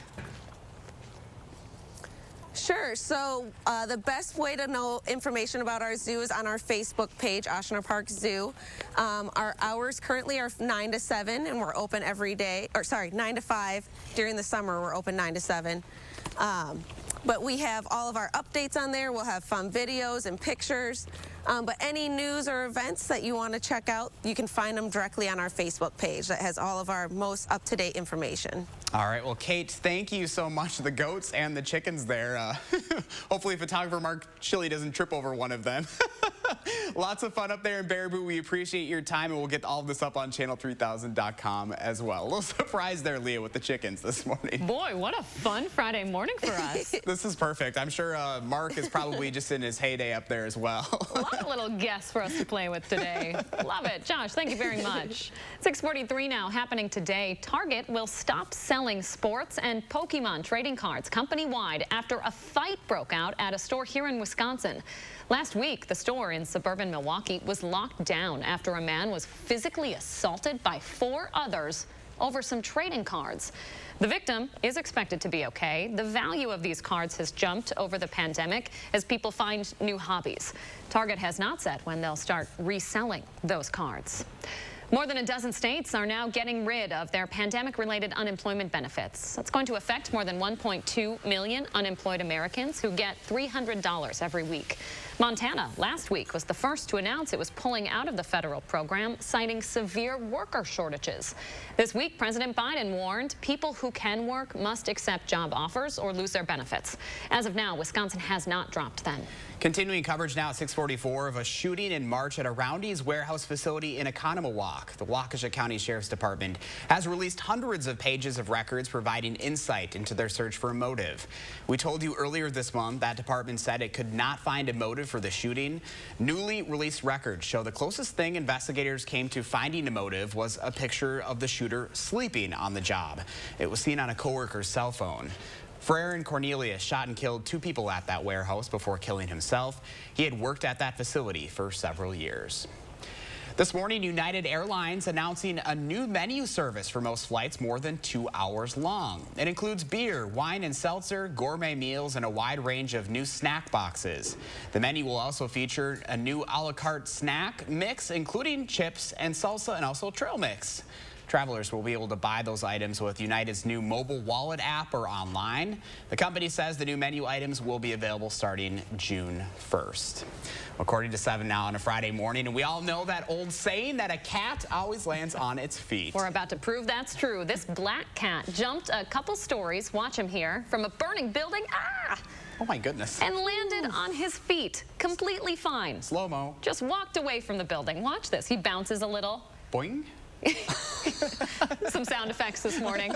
Sure. So the best way to know information about our zoo is on our Facebook page, Oshner Park Zoo. Our hours currently are 9 to 7, and we're open every day. Or sorry, 9 to 5. During the summer, we're open 9 to 7. But we have all of our updates on there. We'll have fun videos and pictures. But any news or events that you want to check out, you can find them directly on our Facebook page that has all of our most up-to-date information. All right, well, Kate, thank you so much. The goats and the chickens there. Hopefully photographer Mark Chili doesn't trip over one of them. Lots of fun up there in Baraboo. We appreciate your time, and we'll get all of this up on channel3000.com as well. A little surprise there, Leah, with the chickens this morning. Boy, what a fun Friday morning for us. This is perfect. I'm sure Mark is probably just in his heyday up there as well. A lot of little guests for us to play with today. Love it. Josh, thank you very much. 6:43 now, happening today. Target will stop selling sports and Pokemon trading cards company-wide after a fight broke out at a store here in Wisconsin. Last week, the store in suburban Milwaukee was locked down after a man was physically assaulted by 4 others over some trading cards. The victim is expected to be okay. The value of these cards has jumped over the pandemic as people find new hobbies. Target has not said when they'll start reselling those cards. More than a dozen states are now getting rid of their pandemic-related unemployment benefits. That's going to affect more than 1.2 million unemployed Americans who get $300 every week. Montana last week was the first to announce it was pulling out of the federal program, citing severe worker shortages. This week, President Biden warned people who can work must accept job offers or lose their benefits. As of now, Wisconsin has not dropped them. Continuing coverage now at 6:44 of a shooting in March at a Roundy's warehouse facility in Oconomowoc. The Waukesha County Sheriff's Department has released hundreds of pages of records providing insight into their search for a motive. We told you earlier this month that department said it could not find a motive for the shooting. Newly released records show the closest thing investigators came to finding a motive was a picture of the shooter sleeping on the job. It was seen on a coworker's cell phone. Frere and Cornelius shot and killed 2 people at that warehouse before killing himself. He had worked at that facility for several years. This morning, United Airlines announcing a new menu service for most flights more than 2 hours long. It includes beer, wine and seltzer, gourmet meals, and a wide range of new snack boxes. The menu will also feature a new a la carte snack mix, including chips and salsa and also trail mix. Travelers will be able to buy those items with United's new mobile wallet app or online. The company says the new menu items will be available starting June 1st. According to 7 now on a Friday morning, and we all know that old saying that a cat always lands on its feet. We're about to prove that's true. This black cat jumped a couple stories, watch him here, from a burning building, oh my goodness, and landed on his feet, completely fine. Slow-mo. Just walked away from the building. Watch this. He bounces a little. Boing. Some sound effects this morning.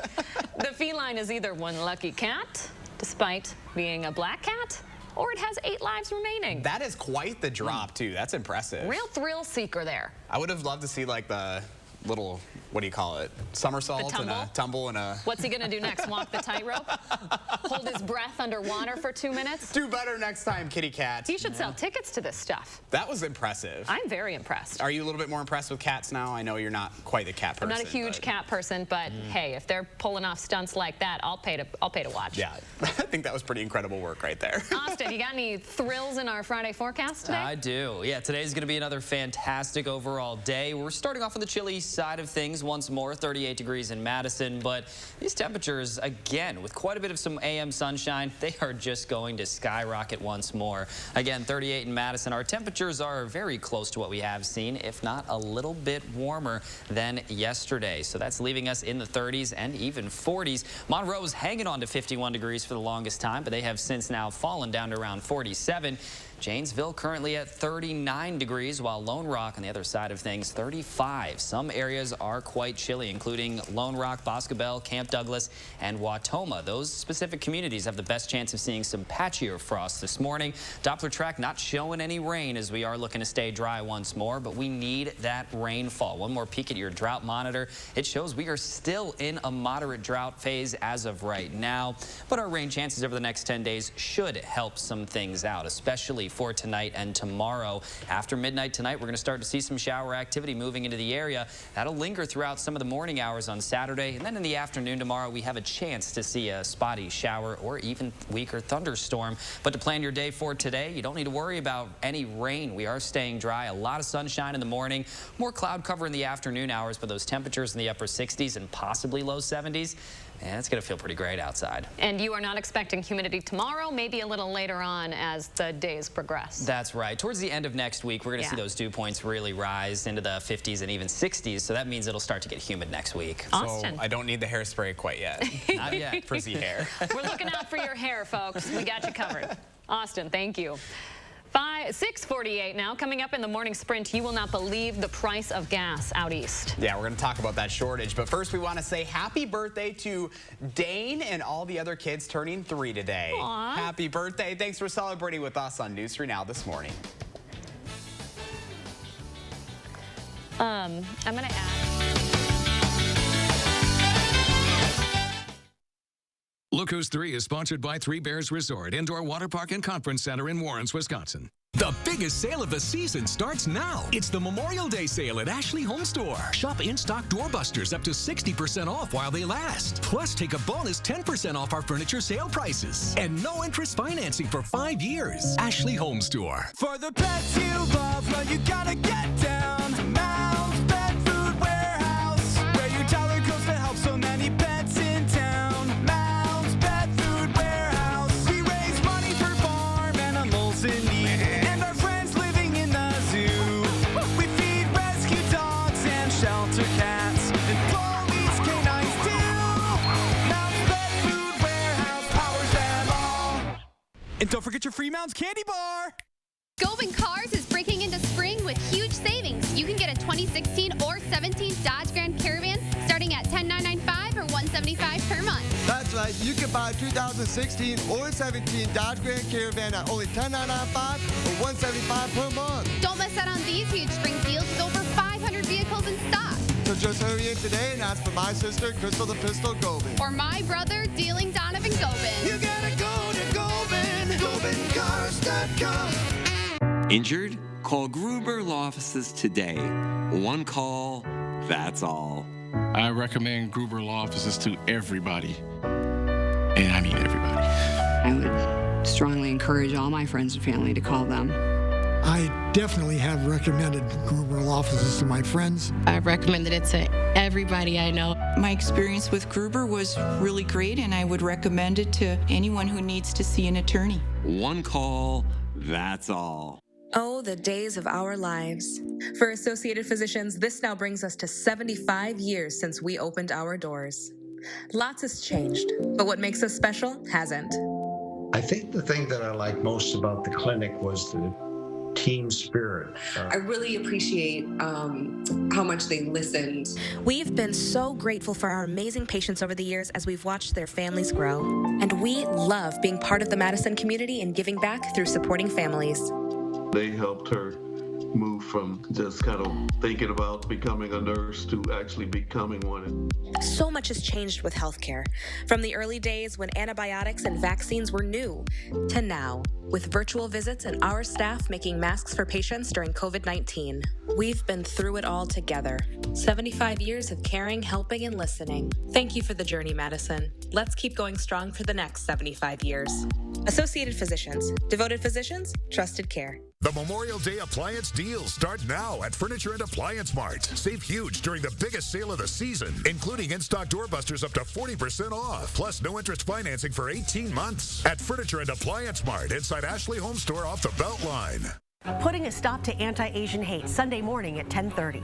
The feline is either one lucky cat, despite being a black cat, or it has 8 lives remaining. That is quite the drop, too. That's impressive. Real thrill seeker there. I would have loved to see, like, the little, what do you call it, somersault and a tumble and a... What's he going to do next? Walk the tightrope? Hold his breath underwater for 2 minutes? Do better next time, kitty cat. You should sell tickets to this stuff. That was impressive. I'm very impressed. Are you a little bit more impressed with cats now? I know you're not quite the cat person. I'm not a huge cat person, but hey, if they're pulling off stunts like that, I'll pay to watch. Yeah, I think that was pretty incredible work right there. Austin, you got any thrills in our Friday forecast today? I do. Yeah, today's going to be another fantastic overall day. We're starting off on the chilly side of things once more, 38 degrees in Madison, but these temperatures, again, with quite a bit of some AM sunshine, they are just going to skyrocket once more. Again, 38 in Madison. Our temperatures are very close to what we have seen, if not a little bit warmer than yesterday. So that's leaving us in the 30s and even 40s. Monroe's hanging on to 51 degrees for the longest time, but they have since now fallen down to around 47. Janesville currently at 39 degrees, while Lone Rock on the other side of things, 35. Some areas are quite chilly, including Lone Rock, Boscobel, Camp Douglas, and Watoma. Those specific communities have the best chance of seeing some patchier frost this morning. Doppler track not showing any rain as we are looking to stay dry once more, but we need that rainfall. One more peek at your drought monitor. It shows we are still in a moderate drought phase as of right now, but our rain chances over the next 10 days should help some things out, especially for tonight and tomorrow. After midnight tonight, we're going to start to see some shower activity moving into the area. That'll linger throughout some of the morning hours on Saturday, and then in the afternoon tomorrow, we have a chance to see a spotty shower or even weaker thunderstorm. But to plan your day for today, you don't need to worry about any rain. We are staying dry. A lot of sunshine in the morning, more cloud cover in the afternoon hours, but those temperatures in the upper 60s and possibly low 70s. And it's going to feel pretty great outside. And you are not expecting humidity tomorrow, maybe a little later on as the days progress. That's right. Towards the end of next week, we're going to see those dew points really rise into the 50s and even 60s. So that means it'll start to get humid next week. Austin. So I don't need the hairspray quite yet. Not yet. Frizzy hair. We're looking out for your hair, folks. We got you covered. Austin, thank you. 6:48 now. Coming up in the morning sprint, you will not believe the price of gas out east. Yeah, we're going to talk about that shortage. But first, we want to say happy birthday to Dane and all the other kids turning 3 today. Aww. Happy birthday. Thanks for celebrating with us on News 3 Now this morning. I'm going to add... Look Who's 3 is sponsored by Three Bears Resort, Indoor Water Park and Conference Center in Warrens, Wisconsin. The biggest sale of the season starts now. It's the Memorial Day sale at Ashley Home Store. Shop in-stock doorbusters up to 60% off while they last. Plus, take a bonus 10% off our furniture sale prices. And no interest financing for 5 years. Ashley Home Store. For the pets you love, well, you gotta get down to Mounds Pet Food Warehouse, where your Tyler goes to help so many pets in town. Mounds Pet Food Warehouse. We raise money for farm animals in need. Shelter cats and police canines too. Mounds Pet Food Warehouse powers them all. And don't forget your free Mounds candy bar. Gobin Cars is breaking into spring with huge savings. You can get a 2016 or 17 Dodge Grand Caravan starting at $10,995 or $175 per month. That's right. You can buy a 2016 or 17 Dodge Grand Caravan at only $10,995 or $175 per month. Don't miss out on these huge spring deals with over 500 vehicles in stock. So just hurry in today and ask for my sister, Crystal the Pistol Gobin. Or my brother, Dealing Donovan Gobin. You gotta go to Gobin. GobinCars.com. Injured? Call Gruber Law Offices today. One call, that's all. I recommend Gruber Law Offices to everybody. And I mean everybody. I would strongly encourage all my friends and family to call them. I definitely have recommended Gruber Law Offices to my friends. I've recommended it to everybody I know. My experience with Gruber was really great, and I would recommend it to anyone who needs to see an attorney. One call, that's all. Oh, the days of our lives. For Associated Physicians, this now brings us to 75 years since we opened our doors. Lots has changed, but what makes us special hasn't. I think the thing that I liked most about the clinic was the team spirit. I really appreciate how much they listened. We've been so grateful for our amazing patients over the years as we've watched their families grow. And we love being part of the Madison community and giving back through supporting families. They helped her move from just kind of thinking about becoming a nurse to actually becoming one. So much has changed with healthcare, from the early days when antibiotics and vaccines were new, to now, with virtual visits and our staff making masks for patients during COVID-19. We've been through it all together. 75 years of caring, helping, and listening. Thank you for the journey, Madison. Let's keep going strong for the next 75 years. Associated Physicians. Devoted physicians, trusted care. The Memorial Day appliance deals start now at Furniture and Appliance Mart. Save huge during the biggest sale of the season, including in-stock doorbusters up to 40% off, plus no interest financing for 18 months. At Furniture and Appliance Mart inside Ashley Home Store off the Beltline. Putting a stop to anti-Asian hate Sunday morning at 10:30.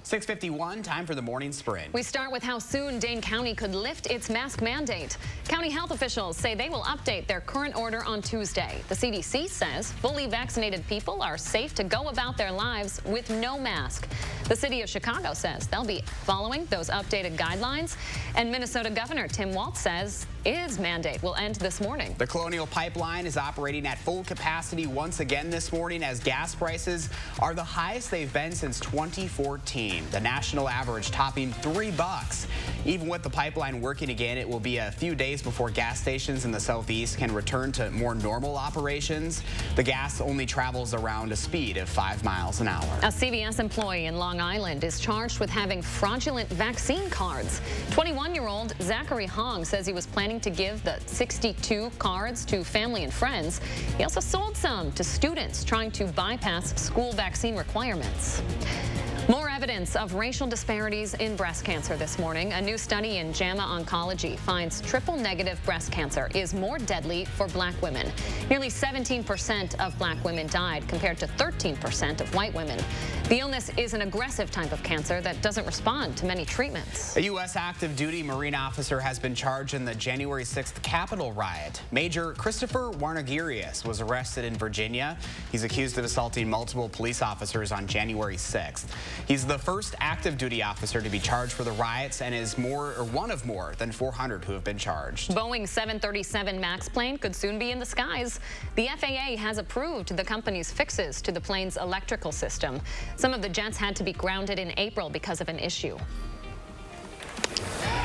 6:51, time for the morning sprint. We start with how soon Dane County could lift its mask mandate. County health officials say they will update their current order on Tuesday. The CDC says fully vaccinated people are safe to go about their lives with no mask. The city of Chicago says they'll be following those updated guidelines. And Minnesota Governor Tim Walz says his mandate will end this morning. The Colonial Pipeline is operating at full capacity once again this morning as gas prices are the highest they've been since 2014. The national average topping $3. Even with the pipeline working again, it will be a few days before gas stations in the southeast can return to more normal operations. The gas only travels around a speed of 5 miles an hour. A CVS employee in Long Island is charged with having fraudulent vaccine cards. 21-year-old Zachary Hong says he was planning to give the 62 cards to family and friends. He also sold some to students trying to bypass school vaccine requirements. More evidence of racial disparities in breast cancer this morning. A new study in JAMA Oncology finds triple-negative breast cancer is more deadly for black women. Nearly 17% of black women died compared to 13% of white women. The illness is an aggressive type of cancer that doesn't respond to many treatments. A U.S. active duty Marine officer has been charged in the January 6th Capitol riot. Major Christopher Warnagirius was arrested in Virginia. He's accused of assaulting multiple police officers on January 6th. He's the first active duty officer to be charged for the riots and is one of more than 400 who have been charged. Boeing's 737 MAX plane could soon be in the skies. The FAA has approved the company's fixes to the plane's electrical system. Some of the jets had to be grounded in April because of an issue.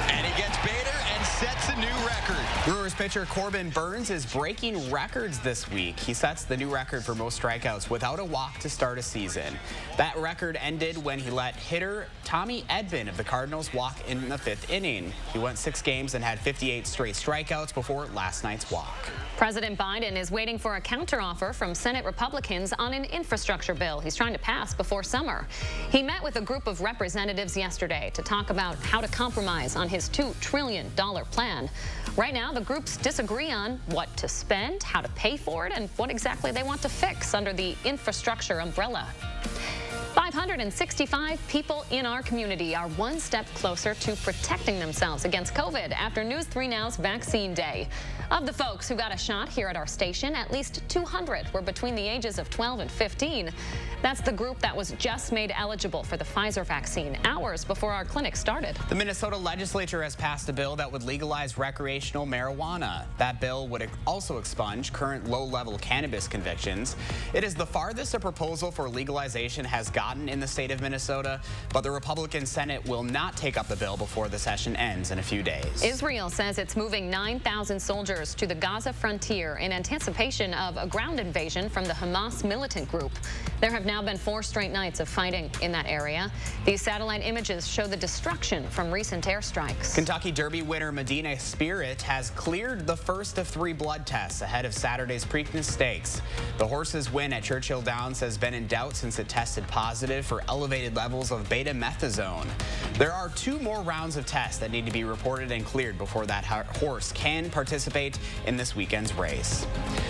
And he gets Bader and sets a new record. Brewers pitcher Corbin Burns is breaking records this week. He sets the new record for most strikeouts without a walk to start a season. That record ended when he let hitter Tommy Edman of the Cardinals walk in the 5th inning. He went 6 games and had 58 straight strikeouts before last night's walk. President Biden is waiting for a counteroffer from Senate Republicans on an infrastructure bill he's trying to pass before summer. He met with a group of representatives yesterday to talk about how to compromise on his $2 trillion plan. Right now, the groups disagree on what to spend, how to pay for it, and what exactly they want to fix under the infrastructure umbrella. 565 people in our community are one step closer to protecting themselves against COVID after News 3 Now's Vaccine Day. Of the folks who got a shot here at our station, at least 200 were between the ages of 12 and 15. That's the group that was just made eligible for the Pfizer vaccine hours before our clinic started. The Minnesota legislature has passed a bill that would legalize recreational marijuana. That bill would also expunge current low-level cannabis convictions. It is the farthest a proposal for legalization has gotten in the state of Minnesota, but the Republican Senate will not take up the bill before the session ends in a few days. Israel says it's moving 9,000 soldiers to the Gaza frontier in anticipation of a ground invasion from the Hamas militant group. There have now been 4 straight nights of fighting in that area. These satellite images show the destruction from recent airstrikes. Kentucky Derby winner Medina Spirit has cleared the first of 3 blood tests ahead of Saturday's Preakness Stakes. The horse's win at Churchill Downs has been in doubt since it tested positive for elevated levels of beta-methazone. There are 2 more rounds of tests that need to be reported and cleared before that horse can participate in this weekend's race.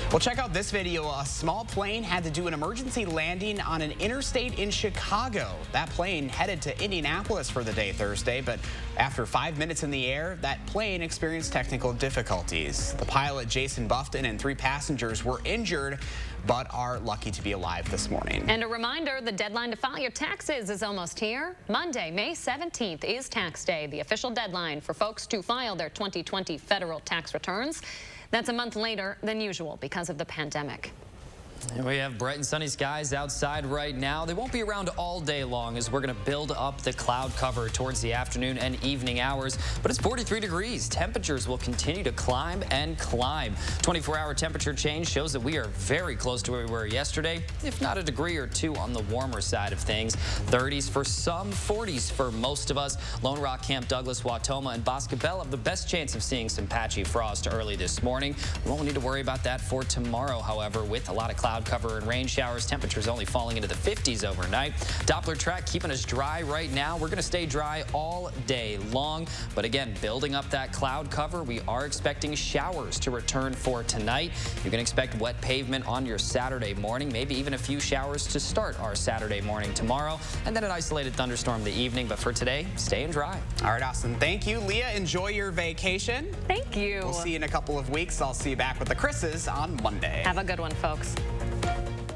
Well, check out this video. A small plane had to do an emergency landing on an interstate in Chicago. That plane headed to Indianapolis for the day Thursday, but after 5 minutes in the air, that plane experienced technical difficulties. The pilot, Jason Buffton, and 3 passengers were injured, but are lucky to be alive this morning. And a reminder, the deadline to file your taxes is almost here. Monday, May 17th is tax day, the official deadline for folks to file their 2020 federal tax returns. That's a month later than usual because of the pandemic. And we have bright and sunny skies outside right now. They won't be around all day long as we're going to build up the cloud cover towards the afternoon and evening hours. But it's 43 degrees. Temperatures will continue to climb and climb. 24-hour temperature change shows that we are very close to where we were yesterday, if not a degree or 2 on the warmer side of things. 30s for some, 40s for most of us. Lone Rock, Camp Douglas, Wautoma, and Boscobel have the best chance of seeing some patchy frost early this morning. We won't need to worry about that for tomorrow, however, with a lot of cloud cover and rain showers. Temperatures only falling into the 50s overnight. Doppler track keeping us dry right now. We're going to stay dry all day long. But again, building up that cloud cover, we are expecting showers to return for tonight. You can expect wet pavement on your Saturday morning, maybe even a few showers to start our Saturday morning tomorrow, and then an isolated thunderstorm the evening. But for today, staying dry. All right, Austin, thank you. Leah, enjoy your vacation. Thank you. We'll see you in a couple of weeks. I'll see you back with the Chris's on Monday. Have a good one, folks.